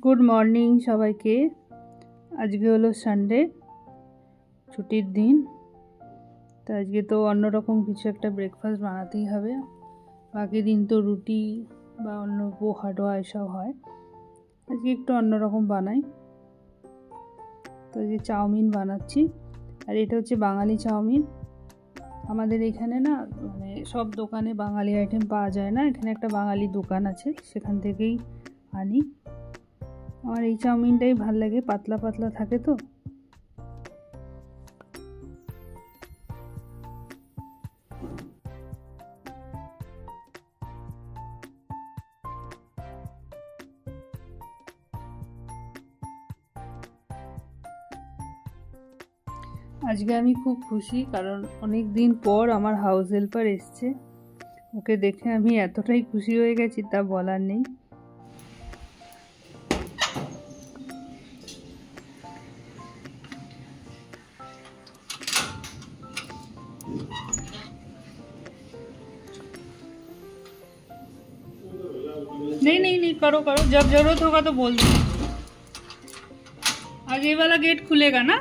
Good morning সবাইকে। আজকে হলো সানডে, ছুটির দিন। তো আজকে তো অন্যরকম কিছু একটা ব্রেকফাস্ট বানাতেই হবে। বাকি দিন তো রুটি বা অন্য পোহা টোহা এসব হয়, আজকে একটু অন্যরকম বানাই। তো আজকে চাউমিন বানাচ্ছি, আর এটা হচ্ছে বাঙালি চাউমিন। আমাদের এখানে না মানে সব দোকানে বাঙালি আইটেম পাওয়া যায় না, এখানে একটা বাঙালি দোকান আছে, সেখান থেকেই আনি। আমার এই চাউমিনটাই ভাল লাগে, পাতলা পাতলা থাকে। তো আজকে আমি খুব খুশি, কারণ অনেক দিন পর আমার হাউস হেল্পার এসছে। ওকে দেখে আমি এতটাই খুশি হয়ে গেছি তা বলার নেই। नहीं नहीं नहीं, करो करो, जब जरूरत होगा तो बोल दो। आगे वाला गेट खुलेगा ना।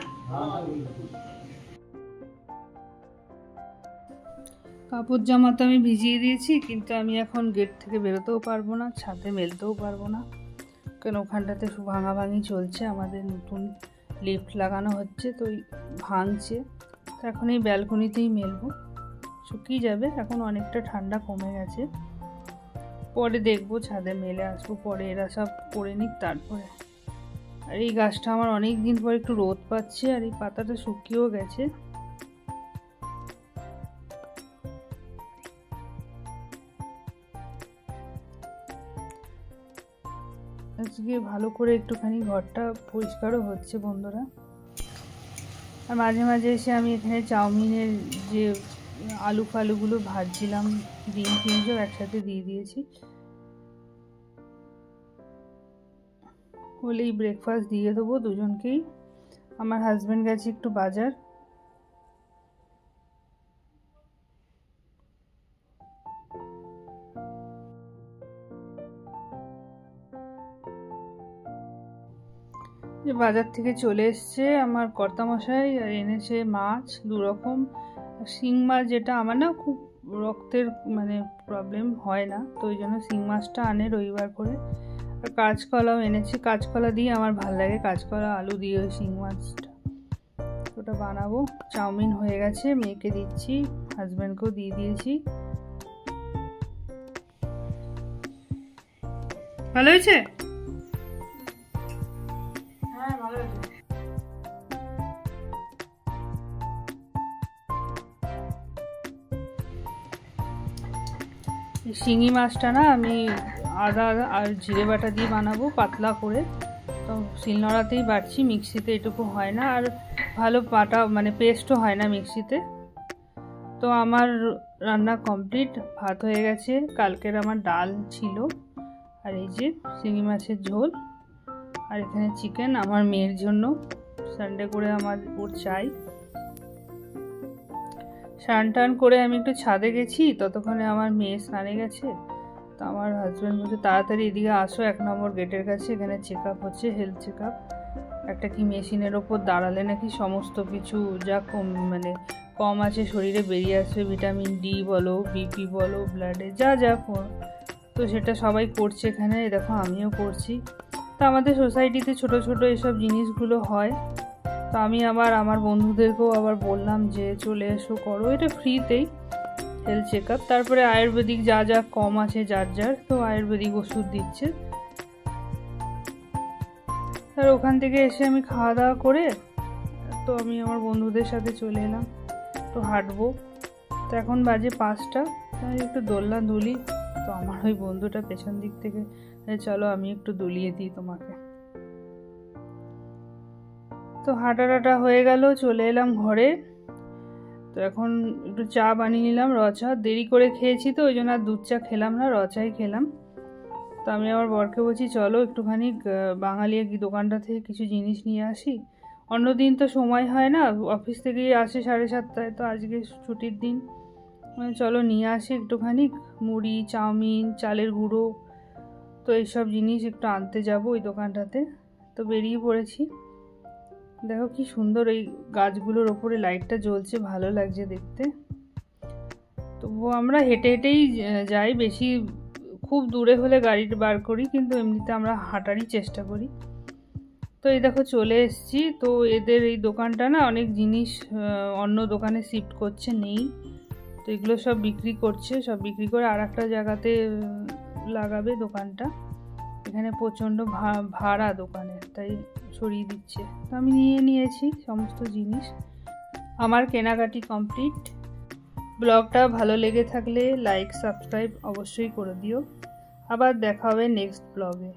কাপড় জামা তো আমি ভিজিয়ে দিয়েছি, কিন্তু আমি এখন গেট থেকে বেরোতেও পারবো না, ছাদে মেলতেও পারবো না, কারণ ওখানটাতে ভাঙা ভাঙি চলছে। আমাদের নতুন লিফট লাগানো হচ্ছে, তো ভাঙছে। তো এখন এই ব্যালকনিতেই মেলবো, শুকিয়ে যাবে। এখন অনেকটা ঠান্ডা কমে গেছে, পরে দেখবো ছাদে মেলে আসবো। পরে এরা সব করে নিক তারপরে। আর এই গাছটা আমার অনেক দিন পর একটু রোদ পাচ্ছে, আর এই পাতাটা শুকিয়েও গেছে। আজকে ভালো করে একটুখানি ঘরটা পরিষ্কারও হচ্ছে বন্ধুরা। আর মাঝে মাঝে এসে আমি এখানে চাউমিনের যে আলু ফালুগুলো ভাজছিলাম, ডিম টিম সব একসাথে দিয়ে দিয়েছি। হলেই ব্রেকফাস্ট দিয়ে দেবো দুজনকেই। আমার হাজব্যান্ড গেছে একটু বাজার। যে বাজার থেকে চলে এসছে আমার কর্তামশাই, আর এনেছে মাছ দু রকম। শিং মাছ, যেটা আমার না খুব রক্তের মানে প্রবলেম হয় না, তো ওই জন্য শিং মাছটা আনে রবিবার করে। আর কাঁচকলাও এনেছে, কাঁচকলা দিয়ে আমার ভাল লাগে, কাঁচকলা আলু দিয়ে ওই শিং মাছটা, ওটা বানাবো। চাউমিন হয়ে গেছে, মেয়েকে দিচ্ছি, হাজব্যান্ডকেও দিয়ে দিয়েছি। ভালো হয়েছে? শিঙি মাছটা না আমি আদা আর জিরে বাটা দিয়ে বানাবো পাতলা করে। তো শিলনোড়াতেই বাটছি, মিক্সিতে এটুকু হয় না, আর ভালো বাটা মানে পেস্টও হয় না মিক্সিতে। তো আমার রান্না কমপ্লিট, ভাত হয়ে গেছে, কালকের আমার ডাল ছিল, আর এই যে শিঙি মাছের ঝোল, আর এখানে চিকেন আমার মেয়ের জন্য, সানডে করে আমার ওর চাই। স্নান টান করে আমি একটু ছাদে গেছি, ততক্ষণে আমার মেয়ে স্নানে গেছে। তো আমার হাজব্যান্ড বলছে তাড়াতাড়ি এদিকে আসো, 1 নম্বর গেটের কাছে, এখানে চেক আপ হচ্ছে, হেলথ চেক আপ। একটা কি মেশিনের ওপর দাঁড়ালে নাকি সমস্ত কিছু যা কম আছে শরীরে বেরিয়ে আসবে, ভিটামিন ডি বলো, বিপি বলো, ব্লাডে যা যা। তো সেটা সবাই করছে এখানে, দেখো আমিও করছি। তো আমাদের সোসাইটিতে ছোট ছোট এসব জিনিসগুলো হয়। তো আমি আমার বন্ধুদেরকেও আবার বললাম যে চলে এসো করো, এটা ফ্রিতেই হেলথ চেক আপ। তারপরে আয়ুর্বেদিক যা যা কম আছে যার যার, তো আয়ুর্বেদিক ওষুধ দিচ্ছে। আর ওখান থেকে এসে আমি খাওয়া দাওয়া করে, তো আমি আমার বন্ধুদের সাথে চলে এলাম, তো হাঁটবো। তো এখন বাজে 5টা, আমি একটু দোলনা দুলি। তো আমার ওই বন্ধুটা পেছন দিক থেকে চলো আমি একটু দুলিয়ে দিই তোমাকে। তো হাঁটা হয়ে গেল, চলে এলাম ঘরে। তো এখন একটু চা বানিয়ে নিলাম, র চা। দেরি করে খেয়েছি তো ওই জন্য আর দুধ চা খেলাম না, র চাই খেলাম। তো আমি আমার বরকে বলছি চলো একটুখানি বাঙালি দোকানটা থেকে কিছু জিনিস নিয়ে আসি। অন্যদিন তো সময় হয় না, অফিস থেকেই আসে 7:30টায়, তো আজকে ছুটির দিন, চলো নিয়ে আসি একটুখানি মুড়ি, চাউমিন, চালের গুঁড়ো। তো এইসব জিনিস একটু আনতে যাব ওই দোকানটাতে। তো বেরিয়ে পড়েছি। দেখো কি সুন্দর এই গাছগুলোর ওপরে লাইটটা জ্বলছে, ভালো লাগছে দেখতে। তবুও আমরা হেঁটে হেঁটেই যাই, বেশি খুব দূরে হলে গাড়ি বার করি, কিন্তু এমনিতে আমরা হাঁটারই চেষ্টা করি। তো এই দেখো চলে এসেছি। তো এদের এই দোকানটা না অনেক জিনিস অন্য দোকানে শিফট করছে, নেই। তো এগুলো সব বিক্রি করছে, সব বিক্রি করে আর একটা জায়গাতে লাগাবে দোকানটা। এখানে প্রচণ্ড ভাড়া দোকানের, তাই সরিয়ে দিচ্ছে। তো আমি নিয়েছি সমস্ত জিনিস। আমার কেনাকাটি কমপ্লিট। ব্লগটা ভালো লেগে থাকলে লাইক সাবস্ক্রাইব অবশ্যই করে দিও। আবার দেখা হবে নেক্সট ব্লগে।